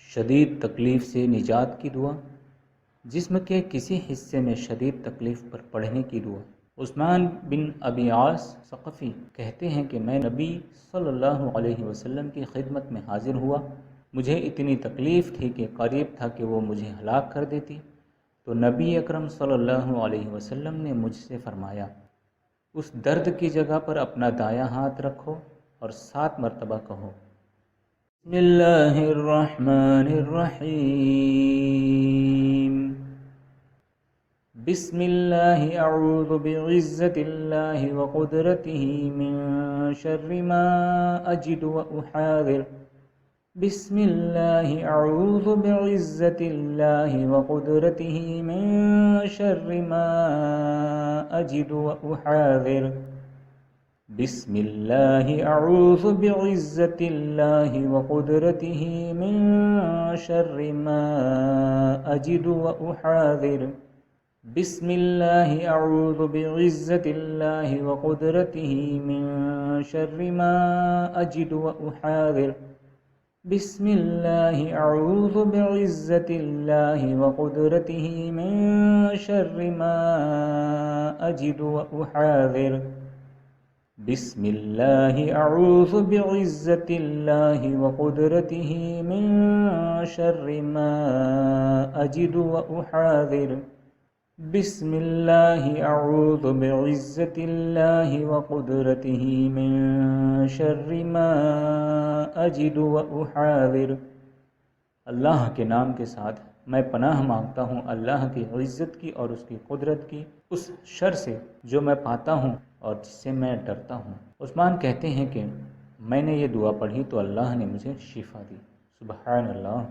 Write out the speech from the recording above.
शदीद तकलीफ़ से निजात की दुआ। जिस्म के किसी हिस्से में शदीद तकलीफ़ पर पढ़ने की दुआ। उस्मान बिन अबी आस सक़फ़ी कहते हैं कि मैं नबी सल्लल्लाहु अलैहि वसल्लम की खिदमत में हाजिर हुआ। मुझे इतनी तकलीफ़ थी कि करीब था कि वो मुझे हलाक कर देती। तो नबी अकरम सल्लल्लाहु अलैहि वसल्लम ने मुझसे फरमाया, उस दर्द की जगह पर अपना दायां हाथ रखो और 7 मरतबा कहो, बिस्मिल्लाहिर्रहमानिर्रहीम, बिस्मिल्लाहि अऊज़ु बिइज़्ज़तिल्लाहि व क़ुदरतिही मिन शर्रि मा अजिदु व उहाज़िर, बिस्मिल्लाहि अऊज़ु बिइज़्ज़तिल्लाहि व क़ुदरतिही मिन शर्रि मा अजिदु व उहाज़िर, बिस्मिल्लाहि अऊज़ु बिइज़्ज़तिल्लाहि व क़ुदरतिही मिन शर्रि मा अजिदु व उहाज़िर, बिस्मिल्लाहि अऊज़ु बिइज़्ज़तिल्लाहि व क़ुदरतिही मिन शर्रि मा अजिदु व उहाज़िर, बिस्मिल्लाहि अऊज़ु बिइज़्ज़तिल्लाहि व क़ुदरतिही मिन शर्रि मा अजिदु व उहाज़िर, बिस्मिल्लाहि अऊज़ु बिइज़्ज़तिल्लाहि व क़ुदरतिही मिन शर्रि मा अजिदु व उहाज़िर, बिस्मिल्लाहि अऊज़ु बिइज़्ज़तिल्लाहि व क़ुदरतिही मिन शर्रि मा अजिदु व उहाज़िर। अल्लाह के नाम के साथ मैं पनाह मांगता हूँ अल्लाह की इज़्ज़त की और उसकी कुदरत की, उस शर से जो मैं पाता हूँ और जिससे मैं डरता हूँ। उस्मान कहते हैं कि मैंने ये दुआ पढ़ी तो अल्लाह ने मुझे शिफा दी। सुबहान अल्लाह।